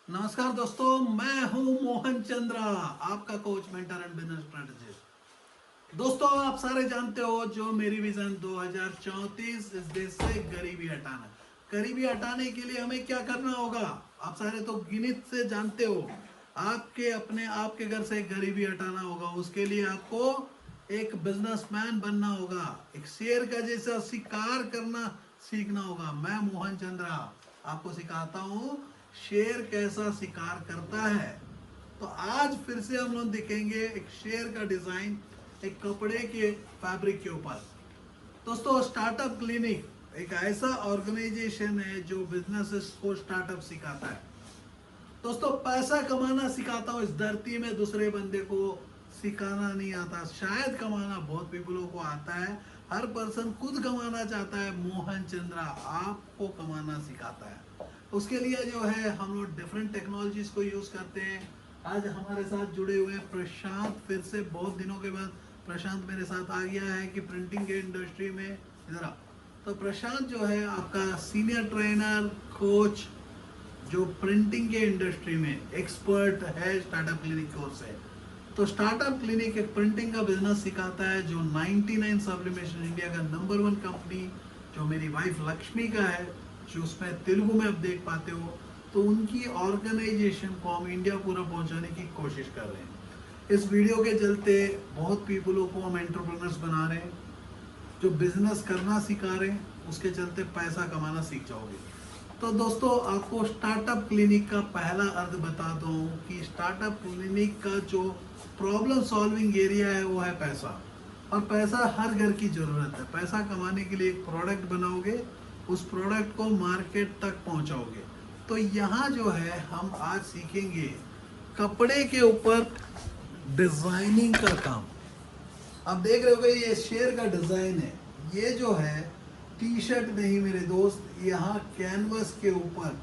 नमस्कार दोस्तों, मैं हूं मोहन चंद्रा, आपका coach, mentor and business strategist. दोस्तों, आप सारे जानते हो जो मेरी विजन 2034 इस देश से गरीबी हटाना। गरीबी हटाने के लिए हमें क्या करना होगा? आप सारे तो गिनती से जानते हो। आपके अपने आपके घर से गरीबी हटाना होगा। उसके लिए आपको एक बिजनेसमैन बनना होगा। एक शेर का जैसा शिकार करना सीखना होगा। मैं मोहन चंद्रा आपको सिखाता हूँ शेर कैसा शिकार करता है। तो आज फिर से हम लोग देखेंगे एक शेर का डिजाइन एक कपड़े के फैब्रिक के ऊपर। दोस्तों, स्टार्टअप क्लिनिक एक ऐसा ऑर्गेनाइजेशन है जो बिजनेसेस को स्टार्टअप सिखाता है। दोस्तों, पैसा कमाना सिखाता हूँ। इस धरती में दूसरे बंदे को सिखाना नहीं आता। शायद कमाना बहुत पीपलों को आता है। हर पर्सन खुद कमाना चाहता है। मोहन चंद्रा आपको कमाना सिखाता है। उसके लिए जो है हम लोग डिफरेंट टेक्नोलॉजीज को यूज करते हैं। आज हमारे साथ जुड़े हुए हैं प्रशांत। फिर से बहुत दिनों के बाद प्रशांत मेरे साथ आ गया है कि प्रिंटिंग के इंडस्ट्री में इधर आ। तो प्रशांत जो है आपका सीनियर ट्रेनर कोच, जो प्रिंटिंग के इंडस्ट्री में एक्सपर्ट है, स्टार्टअप क्लिनिक कोर्स है। तो स्टार्टअप क्लिनिक एक प्रिंटिंग का बिजनेस सिखाता है जो 99 सब्लिमेशन इंडिया का नंबर 1 कंपनी, जो मेरी वाइफ लक्ष्मी का है, जो उसमें तेलुगु में आप देख पाते हो। तो उनकी ऑर्गेनाइजेशन को हम इंडिया पूरा पहुंचाने की कोशिश कर रहे हैं। इस वीडियो के चलते बहुत पीपलों को हम एंटरप्रेन्योर्स बना रहे हैं, जो बिजनेस करना सिखा रहे हैं। उसके चलते पैसा कमाना सीख जाओगे। तो दोस्तों, आपको स्टार्टअप क्लिनिक का पहला अर्थ बता दूं कि स्टार्टअप क्लिनिक का जो प्रॉब्लम सॉल्विंग एरिया है वो है पैसा। और पैसा हर घर की जरूरत है। पैसा कमाने के लिए एक प्रोडक्ट बनाओगे, उस प्रोडक्ट को मार्केट तक पहुंचाओगे। तो यहाँ जो है हम आज सीखेंगे कपड़े के ऊपर डिजाइनिंग का काम। आप देख रहे हो ये शेर का डिजाइन है। ये जो है टी शर्ट नहीं मेरे दोस्त, यहाँ कैनवस के ऊपर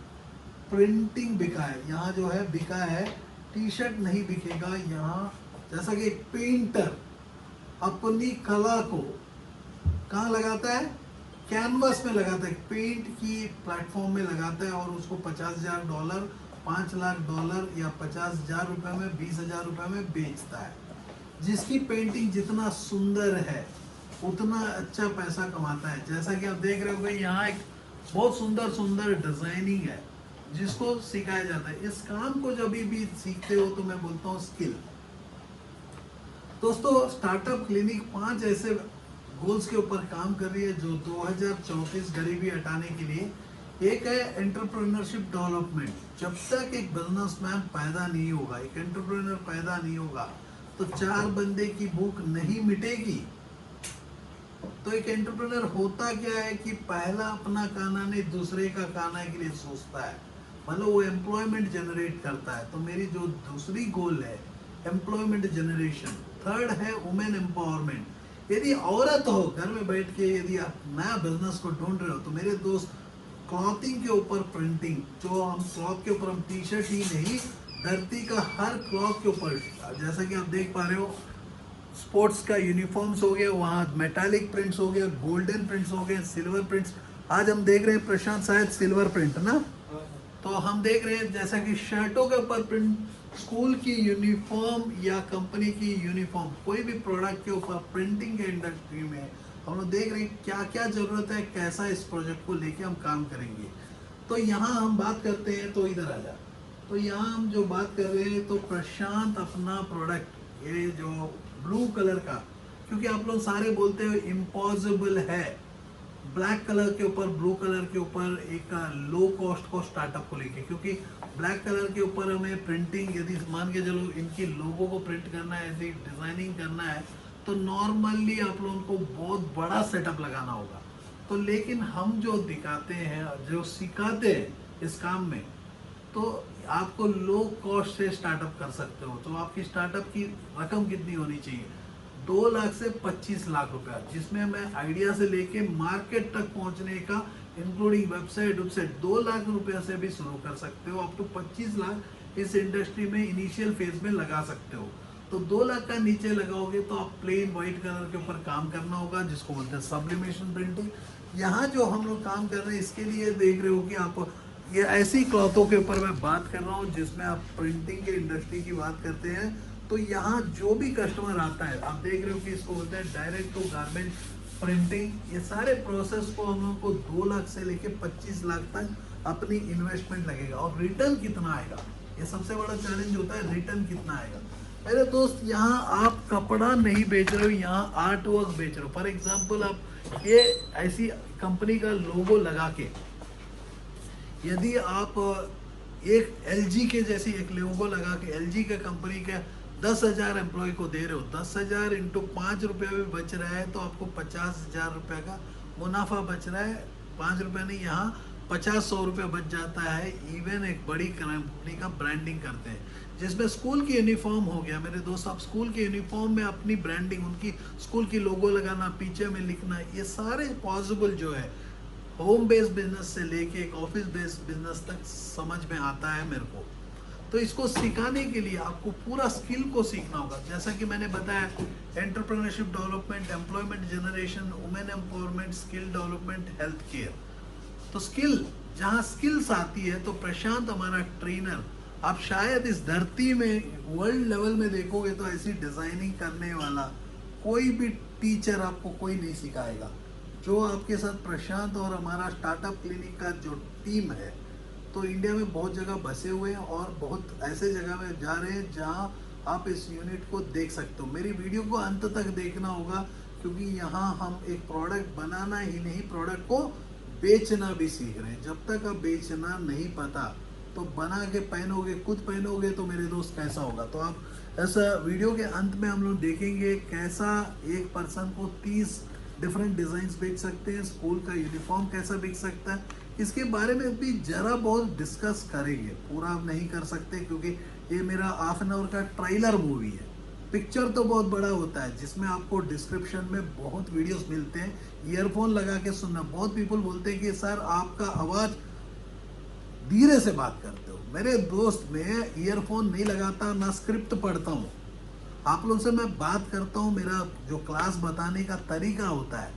प्रिंटिंग बिका है। यहाँ जो है बिका है, टी शर्ट नहीं बिकेगा यहाँ। जैसा कि एक पेंटर अपनी कला को कहाँ लगाता है? कैनवस में लगाता है, पेंट की प्लेटफॉर्म में लगाता है और उसको $50,000, $5 लाख या $50,000 में, $20,000 में बेचता है। जिसकी पेंटिंग जितना सुंदर है उतना अच्छा पैसा कमाता है। जैसा कि आप देख रहे हो भाई, यहाँ एक बहुत सुंदर सुंदर डिजाइनिंग है जिसको सिखाया जाता है। इस काम को जब भी सीखते हो तो मैं बोलता हूँ स्किल। दोस्तों, स्टार्टअप क्लिनिक 5 ऐसे गोल्स के ऊपर काम कर रही है जो 2034 गरीबी हटाने के लिए। एक है एंटरप्रेन्योरशिप डेवलपमेंट। जब तक एक बिजनेसमैन पैदा नहीं होगा, एक एंटरप्रेन्योर पैदा नहीं होगा, तो 4 बंदे की भूख नहीं मिटेगी। तो एक एंटरप्रेन्योर होता क्या है कि पहला अपना खाना नहीं दूसरे का खाना के लिए सोचता है, मतलब वो एम्प्लॉयमेंट जनरेट करता है। तो मेरी जो दूसरी गोल है एम्प्लॉयमेंट जनरेशन। थर्ड है वुमेन एम्पावरमेंट। यदि औरत हो घर में बैठ के, यदि आप नया बिजनेस को ढूंढ रहे हो, तो मेरे दोस्त क्लॉथिंग के ऊपर प्रिंटिंग, जो हम क्लॉथ के ऊपर हम टी शर्ट ही नहीं, धरती का हर क्लॉथ के ऊपर, जैसा कि आप देख पा रहे हो, स्पोर्ट्स का यूनिफॉर्म्स हो गए, वहाँ मेटालिक प्रिंट्स हो गए, गोल्डन प्रिंट्स हो गए, सिल्वर प्रिंट्स। आज हम देख रहे हैं प्रशांत शायद सिल्वर प्रिंट ना, तो हम देख रहे हैं जैसा कि शर्टों के ऊपर प्रिंट, स्कूल की यूनिफॉर्म या कंपनी की यूनिफॉर्म, कोई भी प्रोडक्ट के ऊपर प्रिंटिंग के इंडस्ट्री में हम लोग देख रहे हैं क्या क्या जरूरत है, कैसा इस प्रोजेक्ट को लेके हम काम करेंगे। तो यहाँ हम बात करते हैं, तो इधर आ जा। तो यहाँ हम जो बात कर रहे हैं, तो प्रशांत अपना प्रोडक्ट, ये जो ब्लू कलर का, क्योंकि आप लोग सारे बोलते हो इम्पॉसिबल है, ब्लैक कलर के ऊपर, ब्लू कलर के ऊपर एक लो कॉस्ट को स्टार्टअप को लेके, क्योंकि ब्लैक कलर के ऊपर हमें प्रिंटिंग, यदि मान के चलो इनकी लोगों को प्रिंट करना है, ऐसी डिजाइनिंग करना है, तो नॉर्मली आप लोगों को बहुत बड़ा सेटअप लगाना होगा। तो लेकिन हम जो दिखाते हैं, जो सिखाते हैं इस काम में, तो आपको लो कॉस्ट से स्टार्टअप कर सकते हो। तो आपकी स्टार्टअप की रकम कितनी होनी चाहिए? 2 लाख से 25 लाख रुपया, जिसमें मैं आइडिया से लेके मार्केट तक पहुंचने का, इंक्लूडिंग वेबसाइट 2 लाख रुपया से भी शुरू कर सकते हो। अप टू 25 लाख इस इंडस्ट्री में इनिशियल फेज में लगा सकते हो। तो 2 लाख का नीचे लगाओगे तो आप प्लेन व्हाइट कलर के ऊपर काम करना होगा, जिसको बोलते हैं सब्लिमेशन प्रिंटिंग। यहाँ जो हम लोग काम कर रहे हैं, इसके लिए देख रहे हो कि आप ये ऐसी क्लॉथों के ऊपर मैं बात कर रहा हूँ जिसमें आप प्रिंटिंग के इंडस्ट्री की बात करते हैं, तो यहाँ जो भी कस्टमर आता है, आप देख रहे हो कि इसको बोलते हैं डायरेक्ट टू गारमेंट प्रिंटिंग। ये सारे प्रोसेस को हम लोग को 2 लाख से लेके 25 लाख तक अपनी इन्वेस्टमेंट लगेगा। और रिटर्न कितना आएगा, ये सबसे बड़ा चैलेंज होता है, रिटर्न कितना आएगा। मेरे दोस्त, यहाँ आप कपड़ा नहीं बेच रहे हो, यहाँ आर्ट वर्क बेच रहे हो। फॉर एग्जाम्पल, आप ये ऐसी कंपनी का लोगो लगा के, यदि आप एक LG के जैसी एक लोगो लगा के LG के कंपनी के 10,000 एम्प्लॉय को दे रहे हो, 10,000 इंटू 5 रुपये भी बच रहा है, तो आपको 50,000 रुपये का मुनाफा बच रहा है। 5 रुपये नहीं, यहाँ 50-100 रुपये बच जाता है। इवन एक बड़ी कंपनी का ब्रांडिंग करते हैं, जिसमें स्कूल की यूनिफॉर्म हो गया। मेरे दोस्त, आप स्कूल के यूनिफॉर्म में अपनी ब्रांडिंग, उनकी स्कूल की लोगो लगाना, पीछे में लिखना, ये सारे पॉसिबल जो है होम बेस्ड बिजनेस से लेके एक ऑफिस बेस्ड बिजनेस तक समझ में आता है मेरे को। तो इसको सिखाने के लिए आपको पूरा स्किल को सीखना होगा। जैसा कि मैंने बताया, entrepreneurship development, employment generation, women empowerment, skill development, health care. तो स्किल, जहाँ स्किल्स आती है, तो प्रशांत हमारा ट्रेनर, आप शायद इस धरती में वर्ल्ड लेवल में देखोगे तो ऐसी डिजाइनिंग करने वाला कोई भी टीचर आपको कोई नहीं सिखाएगा। जो आपके साथ प्रशांत और हमारा स्टार्टअप क्लिनिक का जो टीम है, तो इंडिया में बहुत जगह बसे हुए हैं और बहुत ऐसे जगह में जा रहे हैं जहां आप इस यूनिट को देख सकते हो। मेरी वीडियो को अंत तक देखना होगा, क्योंकि यहाँ हम एक प्रोडक्ट बनाना ही नहीं, प्रोडक्ट को बेचना भी सीख रहे हैं। जब तक आप बेचना नहीं पता, तो बना के पहनोगे, खुद पहनोगे, तो मेरे दोस्त कैसा होगा। तो आप ऐसा वीडियो के अंत में हम लोग देखेंगे कैसा एक पर्सन को 30 डिफरेंट डिजाइन्स बेच सकते हैं, स्कूल का यूनिफॉर्म कैसा बिक सकता है, इसके बारे में भी जरा बहुत डिस्कस करेंगे। पूरा आप नहीं कर सकते, क्योंकि ये मेरा हाफ एन आवर का ट्रेलर मूवी है। पिक्चर तो बहुत बड़ा होता है, जिसमें आपको डिस्क्रिप्शन में बहुत वीडियोस मिलते हैं, ईयरफोन लगा के सुनना। बहुत पीपल बोलते हैं कि सर आपका आवाज़ धीरे से बात करते हो। मेरे दोस्त, मैं ईयरफोन नहीं लगाता, ना स्क्रिप्ट पढ़ता हूँ। आप लोग से मैं बात करता हूँ, मेरा जो क्लास बताने का तरीका होता है,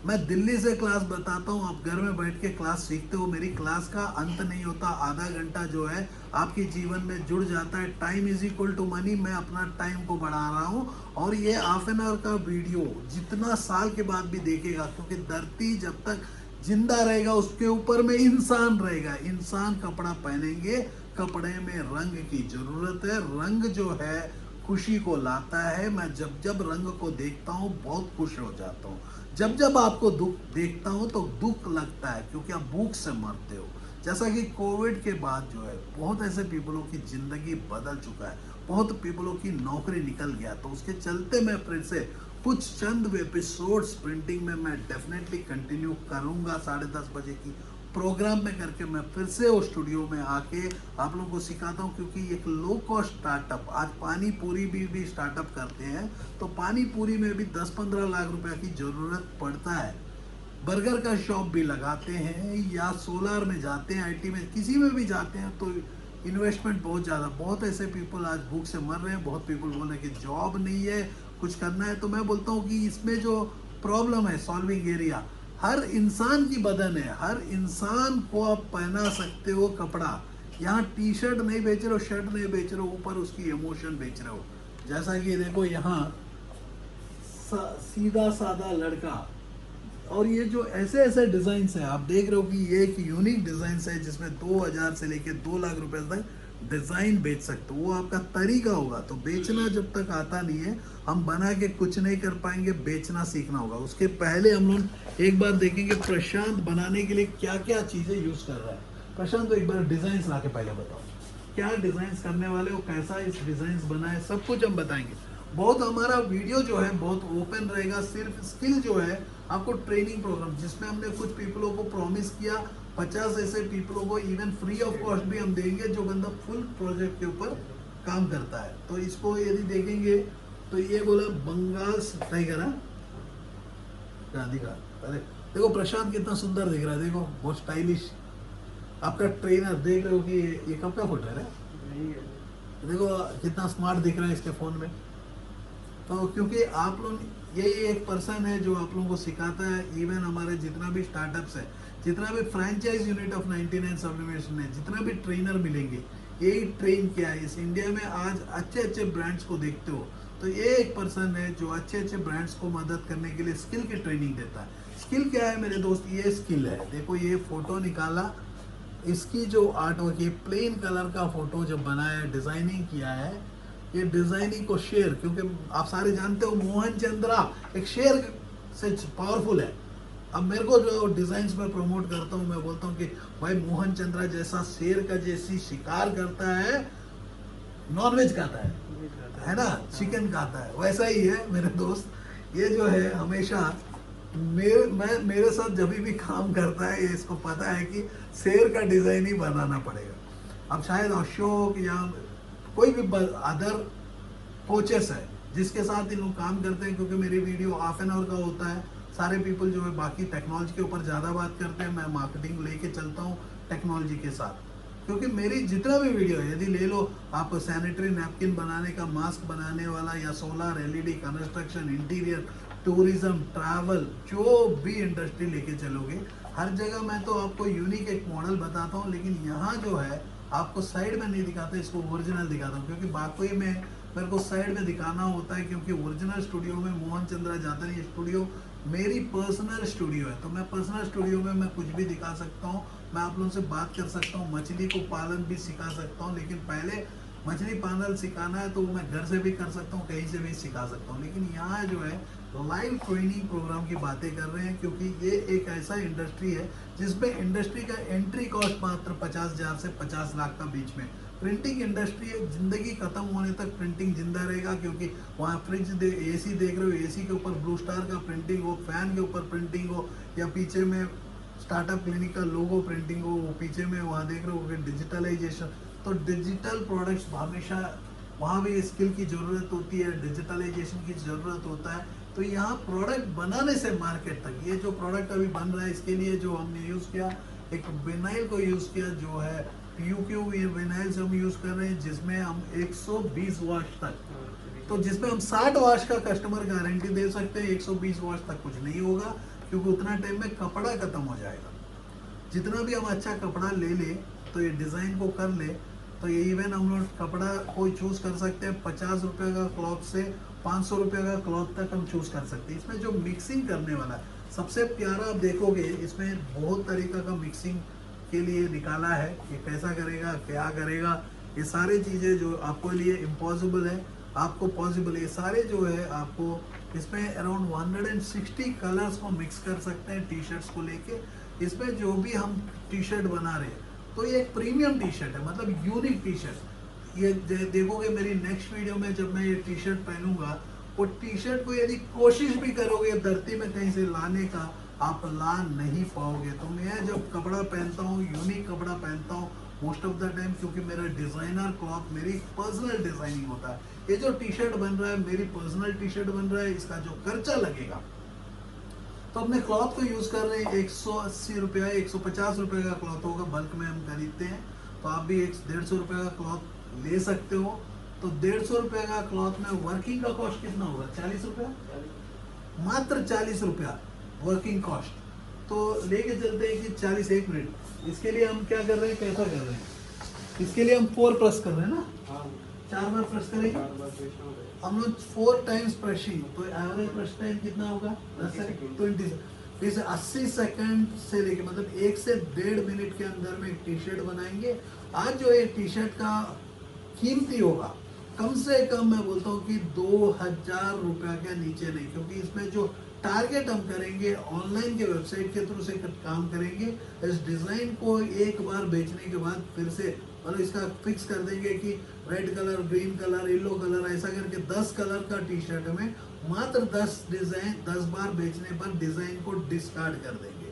मैं दिल्ली से क्लास बताता हूँ, आप घर में बैठ के क्लास सीखते हो। मेरी क्लास का अंत नहीं होता, आधा घंटा जो है आपके जीवन में जुड़ जाता है। Time is equal to money, मैं अपना टाइम को बढ़ा रहा हूँ। और ये हाफ एन आवर का वीडियो जितना साल के बाद भी देखेगा, क्योंकि धरती जब तक जिंदा रहेगा उसके ऊपर में इंसान रहेगा। इंसान कपड़ा पहनेंगे, कपड़े में रंग की जरूरत है। रंग जो है खुशी को लाता है। मैं जब जब रंग को देखता हूँ बहुत खुश हो जाता हूँ। जब जब आपको दुख देखता हूँ तो दुख लगता है, क्योंकि आप भूख से मरते हो। जैसा कि कोविड के बाद जो है बहुत ऐसे पीपलों की जिंदगी बदल चुका है, बहुत पीपलों की नौकरी निकल गया। तो उसके चलते मैं फिर से कुछ चंद एपिसोड्स प्रिंटिंग में मैं डेफिनेटली कंटिन्यू करूँगा। 10:30 बजे की प्रोग्राम में करके मैं फिर से वो स्टूडियो में आके आप लोगों को सिखाता हूँ, क्योंकि एक लो कॉस्ट स्टार्टअप, आज पानी पूरी भी स्टार्टअप करते हैं, तो पानी पूरी में भी 10-15 लाख रुपए की ज़रूरत पड़ता है। बर्गर का शॉप भी लगाते हैं, या सोलार में जाते हैं, IT में, किसी में भी जाते हैं, तो इन्वेस्टमेंट बहुत ज़्यादा। बहुत ऐसे पीपल आज भूख से मर रहे हैं। बहुत पीपल बोल रहे हैं कि जॉब नहीं है, कुछ करना है। तो मैं बोलता हूँ कि इसमें जो प्रॉब्लम है, सॉल्विंग एरिया, हर इंसान की बदन है, हर इंसान को आप पहना सकते हो कपड़ा। यहाँ T-शर्ट नहीं बेच रहे हो, शर्ट नहीं बेच रहे हो, ऊपर उसकी इमोशन बेच रहे हो। जैसा कि देखो यहाँ सीधा साधा लड़का, और ये जो ऐसे ऐसे डिजाइन है, आप देख रहे हो कि ये एक यूनिक डिजाइन है, जिसमें 2000 से लेके 2 लाख रुपए तक डिजाइन बेच सकते हो। वो आपका तरीका होगा। तो बेचना जब तक आता नहीं है, हम बना के कुछ नहीं कर पाएंगे, बेचना सीखना होगा। उसके पहले हम लोग एक बार देखेंगे प्रशांत बनाने के लिए क्या क्या चीजें यूज कर रहा है। प्रशांत, तो एक बार डिजाइन ला के पहले बताओ, क्या डिजाइन करने वाले हो, कैसा इस डिजाइन बना है, सब कुछ हम बताएंगे। बहुत हमारा वीडियो जो है बहुत ओपन रहेगा। सिर्फ स्किल जो है आपको ट्रेनिंग प्रोग्राम, जिसमें हमने कुछ पीपलों को प्रॉमिस किया, 50 ऐसे पीपलों को इवन फ्री ऑफ कॉस्ट भी हम देंगे, जो बंदा फुल प्रोजेक्ट के ऊपर काम करता है। तो इसको यदि देखेंगे तो ये बोला बंगाल टाइगर है, अरे देखो प्रशांत कितना सुंदर दिख रहा है, देखो बहुत स्टाइलिश। आपका ट्रेनर देख रहे हो कि ये कब का फोटो है, देखो कितना स्मार्ट दिख रहा है इसके फोन में। तो क्योंकि आप लोग, यही एक पर्सन है जो आप लोगों को सिखाता है। इवन हमारे जितना भी स्टार्टअप्स है, जितना भी फ्रेंचाइज यूनिट ऑफ 99 सब्लिमेशन है, जितना भी ट्रेनर मिलेंगे, यही ट्रेन किया है। इस इंडिया में आज अच्छे अच्छे ब्रांड्स को देखते हो तो ये एक पर्सन है जो अच्छे अच्छे ब्रांड्स को मदद करने के लिए स्किल की ट्रेनिंग देता है। स्किल क्या है मेरे दोस्त? ये स्किल है। देखो ये फोटो निकाला, इसकी जो आर्ट वर्क, ये प्लेन कलर का फोटो जब बनाया है, डिजाइनिंग किया है, ये डिजाइनिंग को शेयर, क्योंकि आप सारे जानते हो मोहन चंद्रा एक शेयर से पावरफुल है। अब मेरे को जो डिजाइन्स में प्रमोट करता हूँ, मैं बोलता हूँ कि भाई मोहन चंद्रा जैसा शेर का जैसी शिकार करता है, नॉनवेज खाता है ना, चिकन खाता है, वैसा ही है मेरे दोस्त। ये जो है हमेशा मेरे साथ जब भी काम करता है, ये इसको पता है कि शेर का डिजाइन ही बनाना पड़ेगा। अब शायद अशोक या कोई भी अदर कोचेस है जिसके साथ इन लोग काम करते हैं, क्योंकि मेरी वीडियो हाफ एन आवर का होता है। सारे पीपल जो है बाकी टेक्नोलॉजी के ऊपर ज़्यादा बात करते हैं, मैं मार्केटिंग लेके चलता हूँ टेक्नोलॉजी के साथ। क्योंकि मेरी जितना भी वीडियो है, यदि ले लो आप सैनिटरी नैपकिन बनाने का, मास्क बनाने वाला, या solar, LED, construction, interior, tourism, travel, जो भी इंडस्ट्री लेके चलोगे, हर जगह मैं तो आपको यूनिक एक मॉडल बताता हूँ। लेकिन यहाँ जो है आपको साइड में नहीं दिखाता, इसको ओरिजिनल दिखाता हूँ, क्योंकि बाकी में मेरे को साइड में दिखाना होता है, क्योंकि ओरिजिनल स्टूडियो में मोहन चंद्रा जाता नहीं। स्टूडियो मेरी पर्सनल स्टूडियो है, तो मैं पर्सनल स्टूडियो में मैं कुछ भी दिखा सकता हूँ, मैं आप लोगों से बात कर सकता हूँ, मछली को पालन भी सिखा सकता हूँ। लेकिन पहले मछली पालन सिखाना है तो मैं घर से भी कर सकता हूँ, कहीं से भी सिखा सकता हूँ। लेकिन यहाँ जो है लाइव ट्रेनिंग प्रोग्राम की बातें कर रहे हैं, क्योंकि ये एक ऐसा इंडस्ट्री है जिसमें इंडस्ट्री का एंट्री कॉस्ट मात्र 50,000 से 50 लाख का बीच में। प्रिंटिंग इंडस्ट्री है, जिंदगी खत्म होने तक प्रिंटिंग जिंदा रहेगा, क्योंकि वहाँ फ्रिज एसी देख रहे हो, एसी के ऊपर ब्लू स्टार का प्रिंटिंग हो, फैन के ऊपर प्रिंटिंग हो, या पीछे में स्टार्टअप क्लिनिक का लोगो प्रिंटिंग हो, वो पीछे में वहाँ देख रहे हो डिजिटलाइजेशन। तो डिजिटल प्रोडक्ट्स हमेशा वहाँ भी स्किल की ज़रूरत होती है, डिजिटलाइजेशन की ज़रूरत होता है। तो यहाँ प्रोडक्ट बनाने से मार्केट तक, ये जो प्रोडक्ट अभी बन रहा है, इसके लिए जो हमने यूज़ किया, एक विनाइल को यूज़ किया, जो है PU विनाइल से हम यूज़ कर रहे हैं, जिसमें हम 120 वॉश तक, तो जिसमें हम 60 वॉश का कस्टमर गारंटी दे सकते हैं। 120 वॉश तक कुछ नहीं होगा, क्योंकि उतना टाइम में कपड़ा खत्म हो जाएगा। जितना भी हम अच्छा कपड़ा ले ले, तो ये डिज़ाइन को कर ले, तो ये इवन हम लोग कपड़ा कोई चूज़ कर सकते हैं 50 रुपये का क्लॉथ से 500 रुपये का क्लॉथ तक हम चूज़ कर सकते हैं। इसमें जो मिक्सिंग करने वाला है सबसे प्यारा, आप देखोगे इसमें बहुत तरीका का मिक्सिंग के लिए निकाला है, ये कैसा करेगा, क्या करेगा, ये सारी चीज़ें जो आपको लिए इम्पॉसिबल है, आपको पॉसिबल है। ये सारे जो है आपको इसमें अराउंड 160 कलर्स को मिक्स कर सकते हैं टी शर्ट्स को लेके। इसमें जो भी हम टी शर्ट बना रहे हैं, तो ये एक प्रीमियम टी शर्ट है, मतलब यूनिक टी शर्ट। ये देखोगे मेरी नेक्स्ट वीडियो में, जब मैं ये टी शर्ट पहनूंगा, वो टी शर्ट को यदि कोशिश भी करोगे धरती में कहीं से लाने का, आप ला नहीं पाओगे। तो मैं जब कपड़ा पहनता हूँ, यूनिक कपड़ा पहनता हूँ मोस्ट ऑफ द टाइम, क्योंकि मेरा डिज़ाइनर क्लॉथ, मेरी पर्सनल डिज़ाइनिंग होता है। ये जो टी शर्ट बन रहा है, मेरी पर्सनल टी शर्ट बन रहा है, इसका जो खर्चा लगेगा, तो अपने क्लॉथ को यूज़ कर रहे हैं। 180 रुपया 150 रुपये का क्लॉथ होगा, बल्क में हम खरीदते हैं, तो आप भी 150 रुपये का क्लॉथ ले सकते हो। तो 150 रुपये का क्लॉथ में वर्किंग का कॉस्ट कितना होगा? 40 रुपया, मात्र 40 रुपया वर्किंग कॉस्ट। तो लेके चलते हैं कि 40, 1 मिनट। इसके लिए हम क्या कर रहे हैं, कैसा कर रहे हैं, इसके लिए हम 4 प्रेस कर रहे हैं ना, 4 बार प्रेस करेंगे हम लोग 4 टाइम्स प्रेसिंग। तो एवरेज प्रेस टाइम कितना होगा? 10 सेकंड, 20 सेकंड। इसे 80 सेकंड से लेके मतलब 1 से 1.5 मिनट के अंदर में एक टी शर्ट बनाएंगे। आज जो एक टी शर्ट का कीमती होगा, कम से कम मैं बोलता हूँ कि 2000 रुपये के नीचे नहीं, क्योंकि इसमें जो टारगेट हम करेंगे, ऑनलाइन के वेबसाइट के थ्रू से काम करेंगे। इस डिज़ाइन को एक बार बेचने के बाद फिर से मतलब इसका फिक्स कर देंगे कि red colour, green colour, yellow colour, ऐसा करके 10 कलर का टी शर्ट में मात्र 10 डिज़ाइन 10 बार बेचने पर डिज़ाइन को डिस्कार्ड कर देंगे।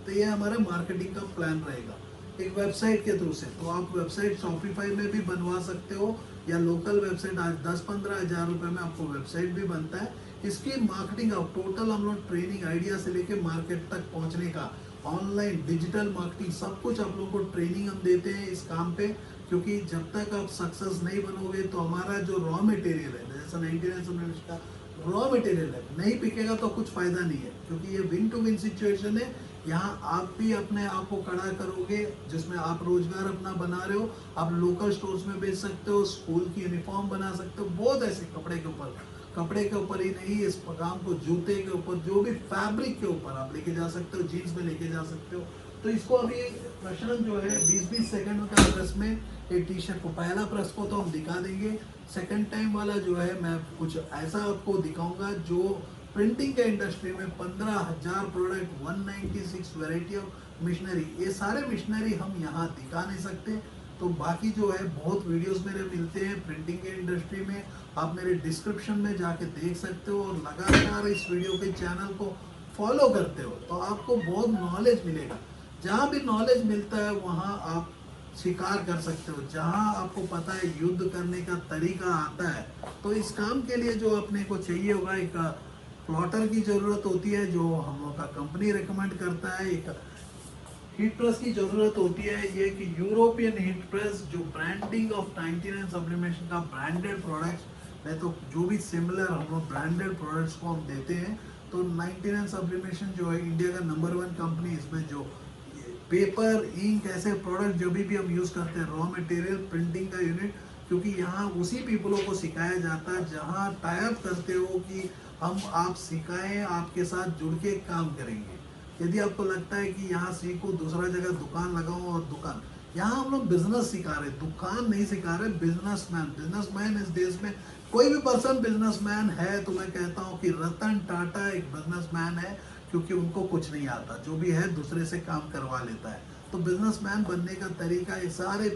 तो ये हमारा मार्केटिंग का प्लान रहेगा एक वेबसाइट के थ्रू से। तो आप वेबसाइट शॉपिफाई में भी बनवा सकते हो, या लोकल वेबसाइट आज 10-15 हज़ार रुपये में आपको वेबसाइट भी बनता है। इसकी मार्केटिंग आप टोटल हम लोग ट्रेनिंग आइडिया से लेके मार्केट तक पहुंचने का, ऑनलाइन डिजिटल मार्केटिंग सब कुछ आप लोगों को ट्रेनिंग हम देते हैं इस काम पे। क्योंकि जब तक आप सक्सेस नहीं बनोगे, तो हमारा जो रॉ मटेरियल है, जैसा 99 का रॉ मटेरियल है, नहीं बिकेगा तो कुछ फायदा नहीं है। क्योंकि ये विन टू विन सिचुएशन है, यहाँ आप भी अपने आप को खड़ा करोगे, जिसमें आप रोजगार अपना बना रहे हो। आप लोकल स्टोर्स में बेच सकते हो, स्कूल की यूनिफॉर्म बना सकते हो, बहुत ऐसे कपड़े के ऊपर ही नहीं, इस काम को जूते के ऊपर, जो भी फैब्रिक के ऊपर आप लेके जा सकते हो, जीन्स में लेके जा सकते हो। तो इसको अभी प्रश्न जो है 20-20 सेकंड का प्रेस में एक टी शर्ट को, पहला प्रेस को तो हम दिखा देंगे, सेकंड टाइम वाला जो है मैं कुछ ऐसा आपको दिखाऊंगा जो प्रिंटिंग के इंडस्ट्री में 15,000 प्रोडक्ट, 196 वेराइटी ऑफ मशीनरी, ये सारे मशीनरी हम यहाँ दिखा नहीं सकते। तो बाकी जो है बहुत वीडियोस मेरे मिलते हैं प्रिंटिंग के इंडस्ट्री में, आप मेरे डिस्क्रिप्शन में जाके देख सकते हो, और लगातार इस वीडियो के चैनल को फॉलो करते हो तो आपको बहुत नॉलेज मिलेगा। जहाँ भी नॉलेज मिलता है वहाँ आप शिकार कर सकते हो। जहाँ आपको पता है युद्ध करने का तरीका आता है, तो इस काम के लिए जो अपने को चाहिए होगा, एक प्लॉटर की जरूरत होती है जो हम लोग का कंपनी रिकमेंड करता है, एक हीट प्रेस की जरूरत होती है, ये कि यूरोपियन हीट प्रेस, जो ब्रांडिंग ऑफ 99 सब्लिमेशन का ब्रांडेड प्रोडक्ट्स में, तो जो भी सिमिलर हम लोग ब्रांडेड प्रोडक्ट्स को हम देते हैं। तो 99 सब्लिमेशन जो है इंडिया का नंबर 1 कंपनी, इसमें जो पेपर, इंक, ऐसे प्रोडक्ट जो भी हम यूज करते हैं, रॉ मटेरियल, प्रिंटिंग का यूनिट, क्योंकि यहाँ उसी पीपलों को सिखाया जाता है जहाँ टाइप करते हो कि हम आप सिखाएं, आपके साथ जुड़ के काम करेंगे। यदि आपको लगता है कि यहाँ सीखो, दूसरा जगह दुकान लगाओ और दुकान, यहाँ हम लोग बिजनेस सिखा रहे, दुकान नहीं सिखा रहे, बिजनेसमैन इस देश में कोई भी पर्सन बिजनेसमैन है। तो मैं कहता हूँ कि रतन टाटा एक बिजनेसमैन है, क्योंकि उनको कुछ नहीं आता, जो भी है दूसरे से काम करवा लेता है। तो बिजनेसमैन बनने का तरीका, ये सारे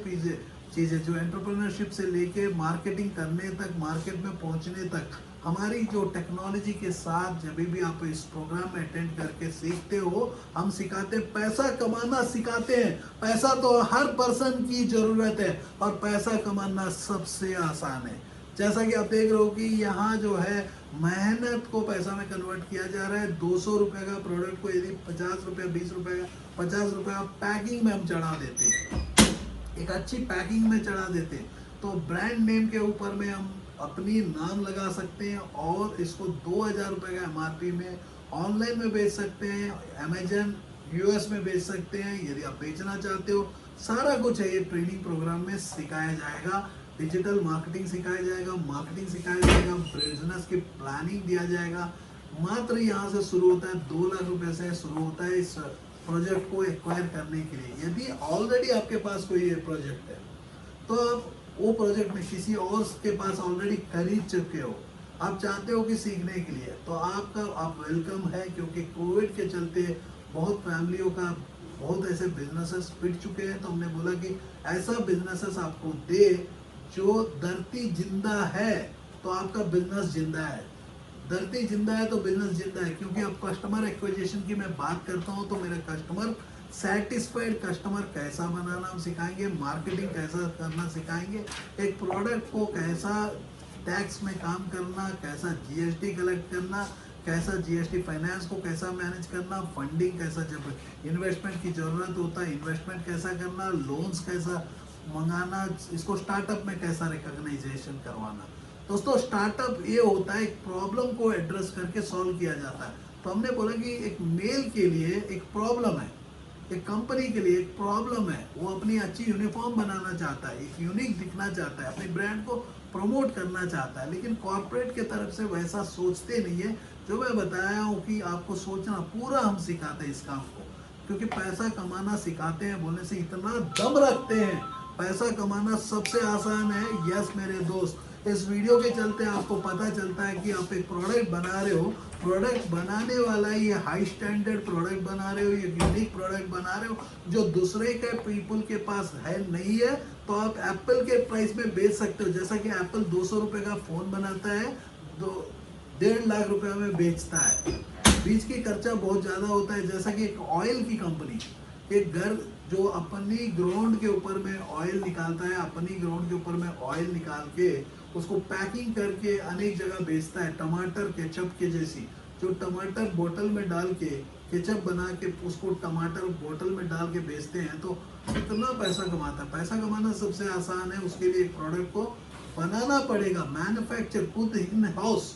चीजें जो एंटरप्रेन्योरशिप से लेके मार्केटिंग करने तक, मार्केट में पहुंचने तक, हमारी जो टेक्नोलॉजी के साथ जब भी आप इस प्रोग्राम में अटेंड करके सीखते हो, हम सिखाते हैं, पैसा कमाना सिखाते हैं। पैसा तो हर पर्सन की जरूरत है, और पैसा कमाना सबसे आसान है। जैसा कि आप देख रहे हो कि यहाँ जो है मेहनत को पैसा में कन्वर्ट किया जा रहा है। 200 रुपए का प्रोडक्ट को यदि 50 रुपया, 20 रुपए का, 50 रुपया पैकिंग में हम चढ़ा देते हैं, एक अच्छी पैकिंग में चढ़ा देते हैं, तो ब्रांड नेम के ऊपर में हम अपनी नाम लगा सकते हैं, और इसको 2000 रुपए का एमआरपी में ऑनलाइन में बेच सकते हैं, अमेजन यूएस में बेच सकते हैं। यदि आप बेचना चाहते हो, सारा कुछ है ये ट्रेनिंग प्रोग्राम में सिखाया जाएगा। डिजिटल मार्केटिंग सिखाया जाएगा, मार्केटिंग सिखाया जाएगा, बिजनेस की प्लानिंग दिया जाएगा। मात्र यहाँ से शुरू होता है, 2 लाख रुपए से शुरू होता है इस प्रोजेक्ट को एक्वायर करने के लिए। यदि ऑलरेडी आपके पास कोई ये प्रोजेक्ट है, तो आप वो प्रोजेक्ट में किसी और के पास ऑलरेडी खरीद चुके हो, आप चाहते हो कि सीखने के लिए, तो आप वेलकम है। क्योंकि कोविड के चलते बहुत फैमिलियों का बहुत ऐसे बिजनेसेस पिट चुके हैं, तो हमने बोला कि ऐसा बिजनेसेस आपको दे जो धरती जिंदा है, तो आपका बिजनेस जिंदा है। धरती जिंदा है तो बिजनेस जिंदा है। क्योंकि अब कस्टमर एक्विजिशन की मैं बात करता हूँ, तो मेरा कस्टमर सेटिस्फाइड कस्टमर कैसा बनाना हम सिखाएंगे, मार्केटिंग कैसा करना सिखाएंगे, एक प्रोडक्ट को कैसा टैक्स में काम करना, कैसा जीएसटी कलेक्ट करना, कैसा जीएसटी फाइनेंस को कैसा मैनेज करना, फंडिंग कैसा, जब इन्वेस्टमेंट की जरूरत होता है इन्वेस्टमेंट कैसा करना, लोन्स कैसा मंगाना, इसको स्टार्टअप में कैसा रिकॉग्नाइजेशन करवाना। दोस्तों, स्टार्टअप ये होता है, एक प्रॉब्लम को एड्रेस करके सॉल्व किया जाता है। तो हमने बोला कि एक मेल के लिए एक प्रॉब्लम है, एक कंपनी के लिए एक प्रॉब्लम है, वो अपनी अच्छी यूनिफॉर्म बनाना चाहता है, एक यूनिक दिखना चाहता है, अपने ब्रांड को प्रमोट करना चाहता है, लेकिन कॉर्पोरेट के तरफ से वैसा सोचते नहीं है। जो मैं बताया हूँ कि आपको सोचना पूरा हम सिखाते हैं इस काम को, क्योंकि पैसा कमाना सिखाते हैं बोलने से इतना दम रखते हैं। पैसा कमाना सबसे आसान है। यस मेरे दोस्त, इस वीडियो के चलते आपको पता चलता है कि आप एक प्रोडक्ट बना रहे हो, प्रोडक्ट बनाने वाला ये हाई स्टैंडर्ड प्रोडक्ट बना रहे हो, ये यूनिक प्रोडक्ट बना रहे हो जो दूसरे के पीपल के पास है नहीं है, तो आप एप्पल के प्राइस में बेच सकते हो। जैसा कि एप्पल 200 रुपए का फोन बनाता है, तो 1.5 लाख रुपए में बेचता है। बीच की खर्चा बहुत ज्यादा होता है। जैसा कि एक ऑयल की कंपनी, एक घर जो अपनी ग्राउंड के ऊपर में ऑयल निकालता है, अपनी ग्राउंड के ऊपर में ऑयल निकाल के उसको पैकिंग करके अनेक जगह बेचता है, टमाटर केचप के जैसी, जो टमाटर बोतल में डाल के केचप बना के उसको टमाटर बोतल में डाल के बेचते हैं, तो कितना पैसा कमाता है। पैसा कमाना सबसे आसान है, उसके लिए एक प्रोडक्ट को बनाना पड़ेगा, मैन्युफैक्चर खुद इन हाउस।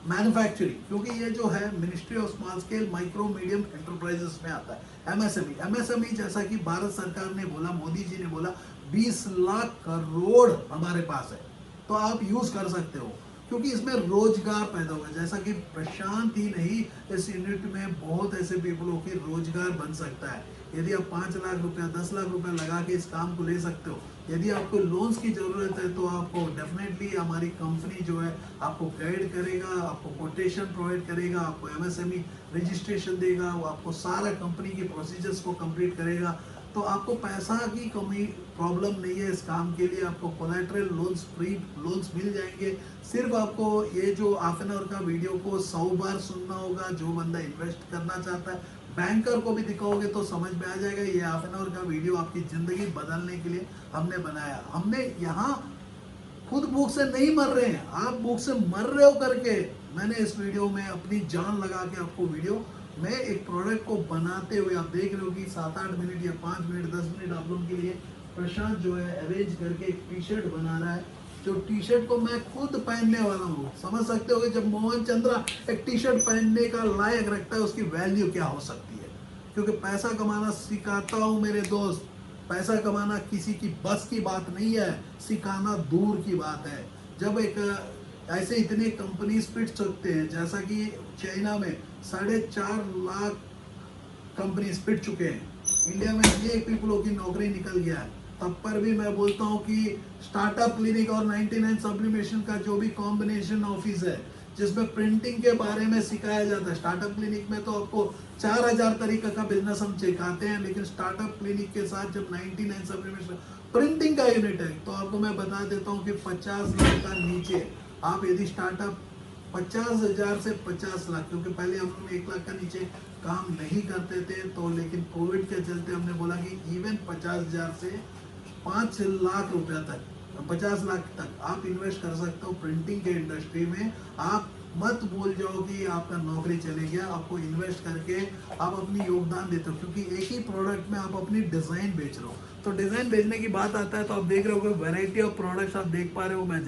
मैन्युफैक्चरिंग, क्योंकि ये जो है ministry of small scale micro medium enterprises में आता है। एमएसएमई, एमएसएमई जैसा कि भारत सरकार ने बोला, मोदी जी ने बोला 20 लाख करोड़ हमारे पास है, तो आप यूज कर सकते हो, क्योंकि इसमें रोजगार पैदा होगा। जैसा कि प्रशांत ही नहीं, इस यूनिट में बहुत ऐसे पीपलों के रोजगार बन सकता है। यदि आप 5 लाख रुपया 10 लाख रुपया लगा के इस काम को ले सकते हो। यदि आपको लोन्स की जरूरत है तो आपको डेफिनेटली हमारी कंपनी जो है आपको गाइड करेगा, आपको कोटेशन प्रोवाइड करेगा, आपको एमएसएमई रजिस्ट्रेशन देगा, वो आपको सारा कंपनी के प्रोसीजर्स को कंप्लीट करेगा। तो आपको पैसा की कमी प्रॉब्लम नहीं है। इस काम के लिए आपको कोलैटरल लोन्स, फ्री लोन्स मिल जाएंगे। सिर्फ आपको ये जो हाफ एन आवर का वीडियो को 100 बार सुनना होगा। जो बंदा इन्वेस्ट करना चाहता है, बैंकर को भी दिखाओगे तो समझ में आ जाएगा। ये हाफ एन आवर का वीडियो आपकी जिंदगी बदलने के लिए हमने बनाया। हमने यहाँ खुद भूख से नहीं मर रहे हैं, आप भूख से मर रहे हो करके मैंने इस वीडियो में अपनी जान लगा के आपको वीडियो में एक प्रोडक्ट को बनाते हुए आप देख रहे हो कि 7-8 मिनट या 5 मिनट 10 मिनट आप लोगों के लिए प्रशांत जो है अरेंज करके एक टी शर्ट बना रहा है। जो टी शर्ट को मैं खुद पहनने वाला हूँ। समझ सकते हो कि जब मोहन चंद्रा एक टी शर्ट पहनने का लायक रखता है, उसकी वैल्यू क्या हो सकती है। क्योंकि पैसा कमाना सिखाता हूँ मेरे दोस्त। पैसा कमाना किसी की बस की बात नहीं है, सिखाना दूर की बात है। जब एक ऐसे इतने कंपनीज पिट सकते हैं, जैसा कि चाइना में 4.5 लाख कंपनीज पिट चुके हैं, इंडिया में ये पीपलों की नौकरी निकल गया है। तब पर भी मैं बोलता हूँ कि स्टार्टअप क्लिनिक और 99 सब्लिमेशन का जो भी कॉम्बिनेशन ऑफिस है, जिसमें प्रिंटिंग के बारे में सिखाया जाता है। स्टार्टअप क्लिनिक में तो आपको 4000 तरीका का बिजनेस हम सिखाते हैं, लेकिन स्टार्टअप क्लिनिक के साथ जब 99 सब्लिमेशन प्रिंटिंग का यूनिट है, तो आपको मैं बता देता हूँ कि 50 लाख का नीचे आप यदि स्टार्टअप 50,000 से 50 लाख, क्योंकि पहले हम लोग 1 लाख का नीचे काम नहीं करते थे, तो लेकिन कोविड के चलते हमने बोला कि इवन 50,000 से 5 लाख रुपया तक, 50 लाख तक आप इन्वेस्ट कर सकते हो प्रिंटिंग के इंडस्ट्री में। आप मत भूल जाओ कि आपका नौकरी चले गया, आपको इन्वेस्ट करके आप अपनी योगदान देते हो, क्योंकि एक ही प्रोडक्ट में आप अपनी डिजाइन बेच रहे हो। तो डिजाइन बेचने की बात आता है तो आप देख रहे हो वैरायटी ऑफ प्रोडक्ट्स आप देख पा रहे हो। मैं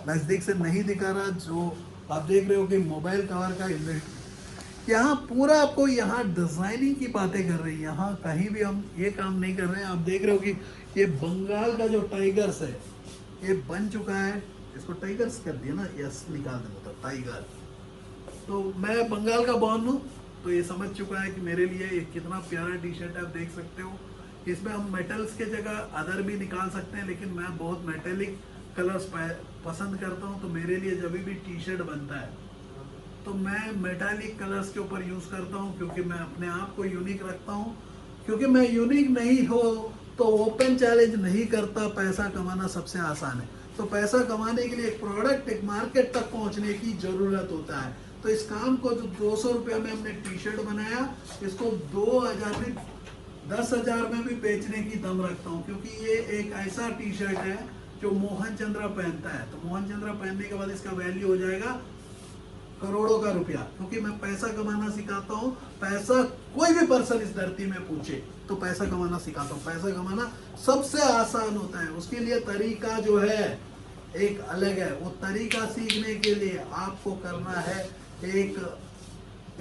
नजदीक से नहीं दिखा रहा। जो आप देख रहे हो कि मोबाइल कवर का इन्वेस्ट, यहाँ पूरा आपको यहाँ डिजाइनिंग की बातें कर रही है। यहाँ कहीं भी हम ये काम नहीं कर रहे हैं। आप देख रहे हो कि ये बंगाल का जो टाइगर्स है ये बन चुका है। इसको टाइगर्स कर दिया ना, यस निकाल देना तो टाइगर। तो मैं बंगाल का बॉर्न हूँ, तो ये समझ चुका है कि मेरे लिए ये कितना प्यारा टी शर्ट है। आप देख सकते हो इसमें हम मेटल्स के जगह अदर भी निकाल सकते हैं, लेकिन मैं बहुत मेटेलिक कलर्स पसंद करता हूँ। तो मेरे लिए जब भी टी शर्ट बनता है तो मैं मेटालिक कलर्स के ऊपर यूज करता हूँ, क्योंकि मैं अपने आप को यूनिक रखता हूँ। क्योंकि मैं यूनिक नहीं हो तो ओपन चैलेंज नहीं करता। पैसा कमाना सबसे आसान है। तो पैसा कमाने के लिए एक प्रोडक्ट, एक मार्केट तक पहुंचने की जरूरत होता है। तो इस काम को जो 200 रुपया में हमने टी शर्ट बनाया, इसको 2000 में 10,000 में भी बेचने की दम रखता हूँ, क्योंकि ये एक ऐसा टी शर्ट है जो मोहन चंद्रा पहनता है। तो मोहन चंद्रा पहनने के बाद इसका वैल्यू हो जाएगा करोड़ों का रुपया, क्योंकि मैं पैसा कमाना सिखाता हूँ। पैसा कोई भी पर्सन इस धरती में पूछे तो पैसा कमाना सिखाता हूँ। पैसा कमाना सबसे आसान होता है, उसके लिए तरीका जो है एक अलग है। वो तरीका सीखने के लिए आपको करना है एक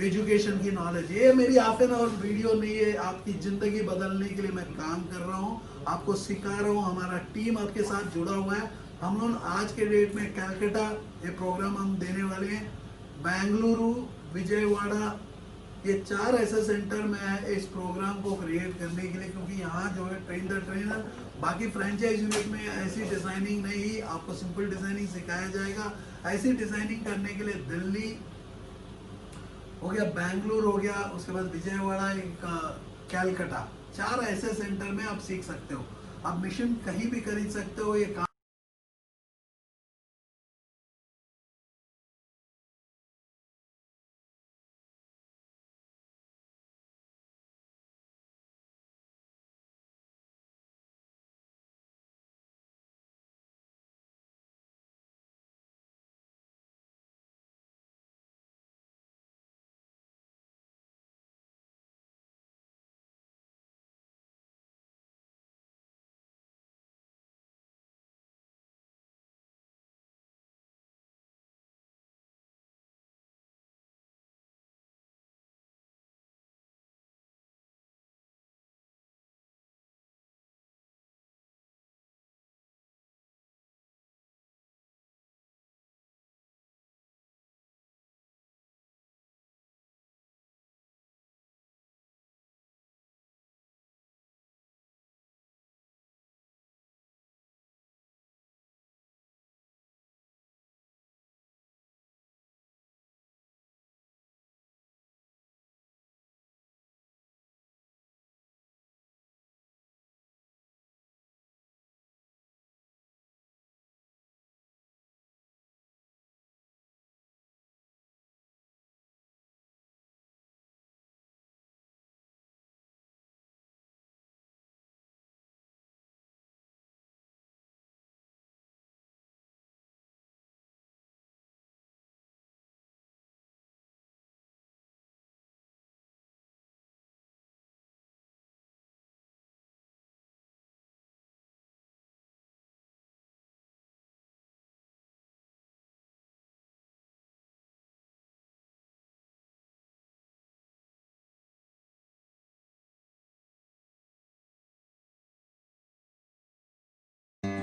एजुकेशन की नॉलेज। ये मेरी हाफ एन आवर वीडियो नहीं है, आपकी जिंदगी बदलने के लिए मैं काम कर रहा हूँ, आपको सिखा रहा हूँ। हमारा टीम आपके साथ जुड़ा हुआ है। हम लोग आज के डेट में कैलकाटा ये प्रोग्राम हम देने वाले हैं, बेंगलुरु, विजयवाड़ा, ये 4 ऐसे सेंटर में है इस प्रोग्राम को क्रिएट करने के लिए। क्योंकि यहाँ जो है ट्रेन द ट्रेनर, बाकी फ्रेंचाइज यूनिट में ऐसी डिजाइनिंग नहीं, आपको सिंपल डिजाइनिंग सिखाया जाएगा। ऐसी डिजाइनिंग करने के लिए दिल्ली हो गया, बैंगलोर हो गया, उसके बाद विजयवाड़ा, एक कैलकाटा, 4 ऐसे सेंटर में आप सीख सकते हो। आप मिशन कहीं भी खरीद सकते हो। ये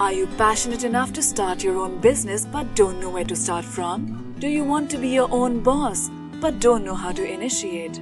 Are you passionate enough to start your own business but don't know where to start from? Do you want to be your own boss but don't know how to initiate?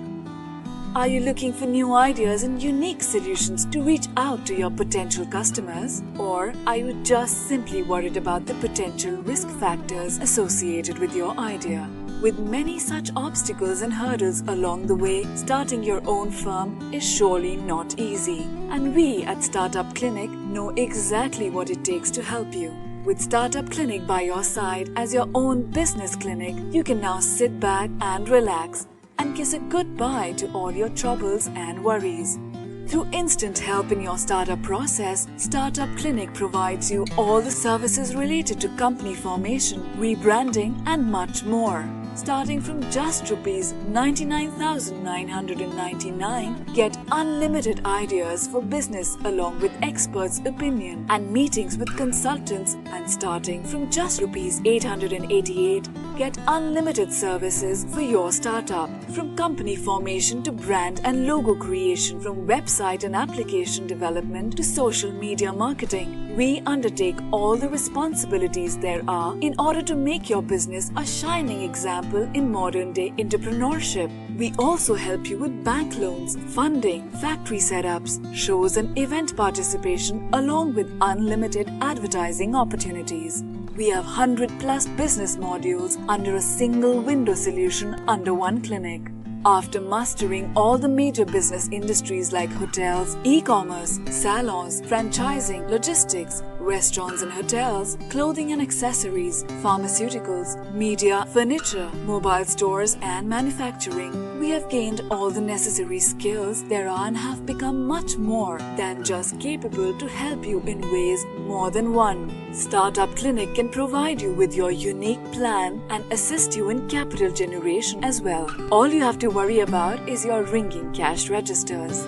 Are you looking for new ideas and unique solutions to reach out to your potential customers? Or are you just simply worried about the potential risk factors associated with your idea? With many such obstacles and hurdles along the way, starting your own firm is surely not easy. And we at Startup Clinic know exactly what it takes to help you. With Startup Clinic by your side as your own business clinic, you can now sit back and relax and kiss a goodbye to all your troubles and worries. Through instant help in your startup process, Startup Clinic provides you all the services related to company formation, rebranding and much more. Starting from just Rs 99,999, get unlimited ideas for business along with experts' opinion and meetings with consultants, and starting from just Rs 888, get unlimited services for your startup. From company formation to brand and logo creation, from website and application development to social media marketing, we undertake all the responsibilities there are in order to make your business a shining example in modern-day entrepreneurship. We also help you with bank loans, funding, factory setups, shows and event participation along with unlimited advertising opportunities. We have 100+ business modules under a single window solution under one clinic. After mastering all the major business industries like hotels, e-commerce, salons, franchising, logistics, restaurants and hotels, clothing and accessories, pharmaceuticals, media, furniture, mobile stores and manufacturing, we have gained all the necessary skills there are and have become much more than just capable to help you in ways more than one. Startup Clinic can provide you with your unique plan and assist you in capital generation as well. All you have to worry about is your ringing cash registers.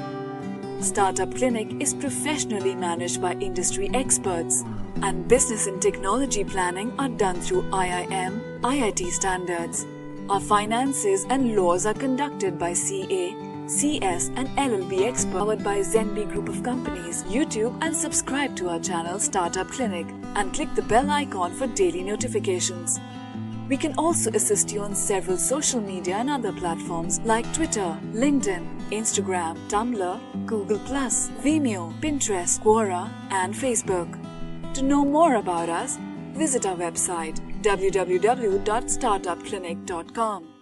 Startup Clinic is professionally managed by industry experts, and business and technology planning are done through IIM, IIT standards. Our finances and laws are conducted by CA, CS and LLB experts, powered by Zenby Group of Companies. YouTube and subscribe to our channel Startup Clinic and click the bell icon for daily notifications. We can also assist you on several social media and other platforms like Twitter, LinkedIn, Instagram, Tumblr, Google+, Vimeo, Pinterest, Quora and Facebook. To know more about us, visit our website www.startupclinic.com.